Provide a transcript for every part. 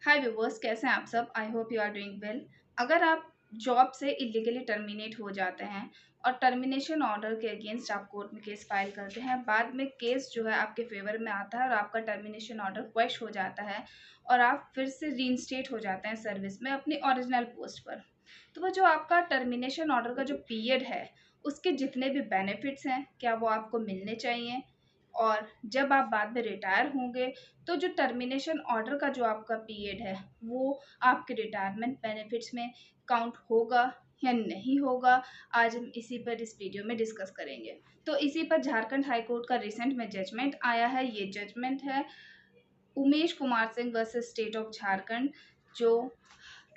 हाय viewers, कैसे हैं आप सब। I hope you are doing well. अगर आप जॉब से इलीगली टर्मिनेट हो जाते हैं और टर्मिनेशन ऑर्डर के अगेंस्ट आप कोर्ट में केस फाइल करते हैं, बाद में केस जो है आपके फेवर में आता है और आपका टर्मिनेशन ऑर्डर क्वैश हो जाता है और आप फिर से रीइंस्टेट हो जाते हैं सर्विस में अपनी ओरिजिनल पोस्ट पर, तो वो जो आपका टर्मिनेशन ऑर्डर का जो पीरियड है उसके जितने भी बेनिफिट्स हैं क्या वो आपको मिलने चाहिए। और जब आप बाद में रिटायर होंगे तो जो टर्मिनेशन ऑर्डर का जो आपका पीरियड है वो आपके रिटायरमेंट बेनिफिट्स में काउंट होगा या नहीं होगा, आज हम इसी पर इस वीडियो में डिस्कस करेंगे। तो इसी पर झारखंड हाई कोर्ट का रिसेंट में जजमेंट आया है। ये जजमेंट है Umesh Kumar Singh versus state of Jharkhand, जो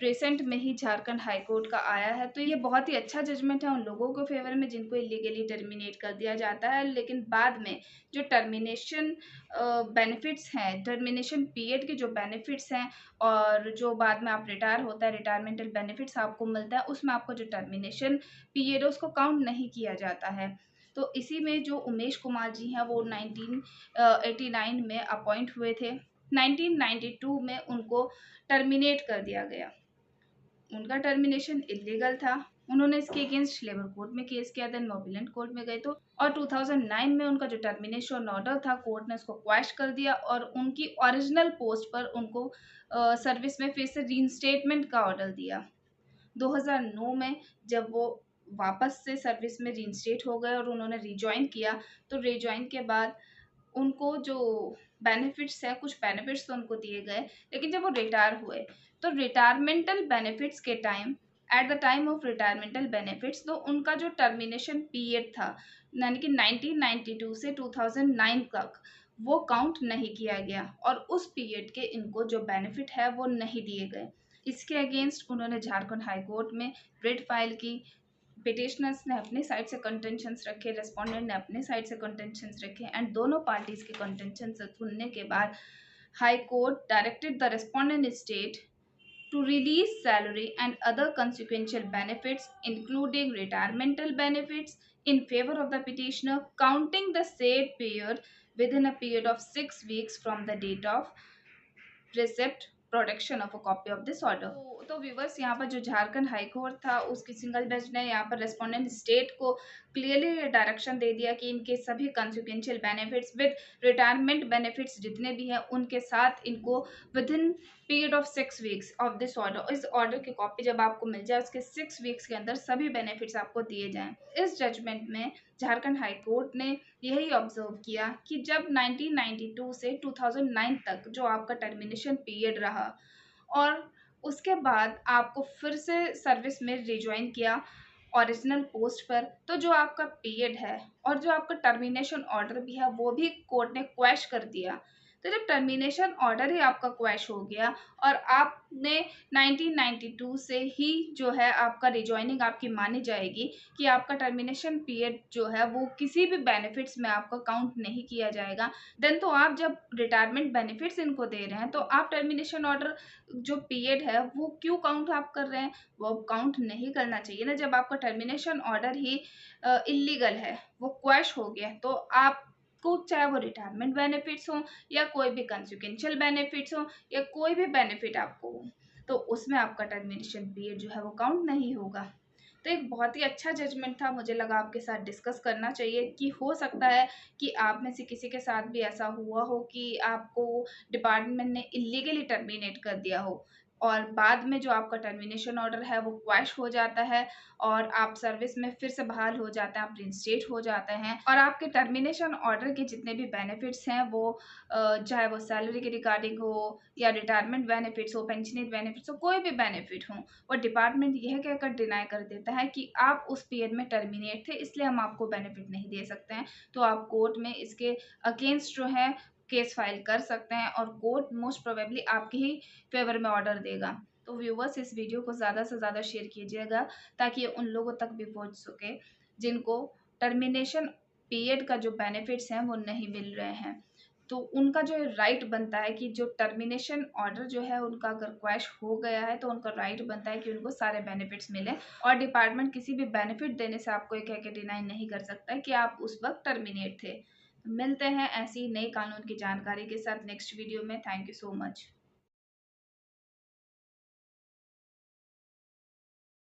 रिसेंट में ही झारखंड हाई कोर्ट का आया है। तो ये बहुत ही अच्छा जजमेंट है उन लोगों के फेवर में जिनको इलीगली टर्मिनेट कर दिया जाता है, लेकिन बाद में जो टर्मिनेशन बेनिफिट्स हैं, टर्मिनेशन पीरियड के जो बेनिफिट्स हैं और जो बाद में आप रिटायर होता है रिटायरमेंटल बेनिफिट्स आपको मिलता है, उसमें आपको जो टर्मिनेशन पीरियड है उसको काउंट नहीं किया जाता है। तो इसी में जो उमेश कुमार जी हैं वो 1989 में अपॉइंट हुए थे। 1992 में उनको टर्मिनेट कर दिया गया। उनका टर्मिनेशन इलीगल था। उन्होंने इसके अगेंस्ट लेबर कोर्ट में केस किया, देन मोबिलेंट कोर्ट में गए तो और 2009 में उनका जो टर्मिनेशन ऑर्डर था कोर्ट ने उसको क्वैश कर दिया और उनकी ओरिजिनल पोस्ट पर उनको सर्विस में फिर से रीइंस्टेटमेंट का ऑर्डर दिया। 2009 में जब वो वापस से सर्विस में रीइंस्टेट हो गए और उन्होंने रिजॉइन किया, तो रिजॉइन के बाद उनको जो बेनिफिट्स है, कुछ बेनिफिट्स तो उनको दिए गए, लेकिन जब वो रिटायर हुए तो रिटायरमेंटल बेनिफिट्स के time, at the time of retiremental benefits, तो उनका जो टर्मिनेशन पीरियड था यानी कि 1992 से 2009 तक वो काउंट नहीं किया गया और उस पीरियड के इनको जो बेनिफिट है वो नहीं दिए गए। इसके अगेंस्ट उन्होंने झारखंड हाई कोर्ट में रिट फाइल की। पिटिशनर्स ने अपने साइड से कंटेंशंस रखे, रेस्पोंडेंट ने अपने साइड से कंटेंशंस रखे एंड दोनों पार्टीज के कंटेंशंस सुनने के बाद high court directed the respondent state to release salary and other consequential benefits including retirement benefits in favor of the petitioner counting the said period within a period of 6 weeks from the date of receipt production of a copy of this order. तो viewers, यहाँ पर जो Jharkhand high court था उसकी single bench ने यहाँ पर respondent state को क्लियरली डायरेक्शन दे दिया कि इनके सभी consequential benefits with retirement benefits जितने भी हैं उनके साथ इनको with in period of 6 weeks of this order, इस ऑर्डर की कॉपी जब आपको मिल जाए उसके 6 वीक्स के अंदर सभी बेनिफिट्स आपको दिए जाएं। इस जजमेंट में झारखंड हाई कोर्ट ने यही ऑब्जर्व किया कि जब 1992 से 2009 तक जो आपका टर्मिनेशन पीरियड रहा और उसके बाद आपको फिर से सर्विस में रिज्वाइन किया ओरिजिनल पोस्ट पर, तो जो आपका पीरियड है और जो आपका टर्मिनेशन ऑर्डर भी है वो भी कोर्ट ने क्वैश कर दिया। तो जब टर्मिनेशन ऑर्डर ही आपका क्वैश हो गया और आपने 1992 से ही जो है आपका रिजॉइनिंग आपकी मानी जाएगी कि आपका टर्मिनेशन पीरियड जो है वो किसी भी बेनिफिट्स में आपका काउंट नहीं किया जाएगा, देन तो आप जब रिटायरमेंट बेनिफिट्स इनको दे रहे हैं तो आप टर्मिनेशन ऑर्डर जो पीरियड है वो क्यों काउंट आप कर रहे हैं, वो काउंट नहीं करना चाहिए ना। जब आपका टर्मिनेशन ऑर्डर ही इलीगल है, वो क्वैश हो गया, तो आप को चाहे वो रिटायरमेंट बेनिफिट्स हो या कोई भी कंसिक्वेंशियल बेनिफिट्स हो या कोई भी बेनिफिट आपको हो, तो उसमें आपका टर्मिनेशन पीरियड जो है वो काउंट नहीं होगा। तो एक बहुत ही अच्छा जजमेंट था, मुझे लगा आपके साथ डिस्कस करना चाहिए कि हो सकता है कि आप में से किसी के साथ भी ऐसा हुआ हो कि आपको डिपार्टमेंट ने इलीगली टर्मिनेट कर दिया हो और बाद में जो आपका टर्मिनेशन ऑर्डर है वो क्वैश हो जाता है और आप सर्विस में फिर से बहाल हो जाते हैं, आप रिइंस्टेट हो जाते हैं और आपके टर्मिनेशन ऑर्डर के जितने भी बेनिफिट्स हैं वो चाहे वो सैलरी के रिगार्डिंग हो या रिटायरमेंट बेनिफिट्स हो, पेंशनर बेनिफिट्स हो, कोई भी बेनिफिट हो, और डिपार्टमेंट यह कहकर डिनाई कर देता है कि आप उस पीरियड में टर्मिनेट थे इसलिए हम आपको बेनिफिट नहीं दे सकते हैं, तो आप कोर्ट में इसके अगेंस्ट जो है केस फाइल कर सकते हैं और कोर्ट मोस्ट प्रोबेबली आपके ही फेवर में ऑर्डर देगा। तो व्यूवर्स, इस वीडियो को ज़्यादा से ज़्यादा शेयर कीजिएगा ताकि ये उन लोगों तक भी पहुंच सके जिनको टर्मिनेशन पीरियड का जो बेनिफिट्स हैं वो नहीं मिल रहे हैं। तो उनका जो राइट बनता है कि जो टर्मिनेशन ऑर्डर जो है उनका अगर क्वैश हो गया है तो उनका राइट बनता है कि उनको सारे बेनिफिट्स मिले और डिपार्टमेंट किसी भी बेनिफिट देने से आपको ये कह के डिनाई नहीं कर सकता कि आप उस वक्त टर्मिनेट थे। मिलते हैं ऐसी नई कानून की जानकारी के साथ नेक्स्ट वीडियो में। Thank you so much.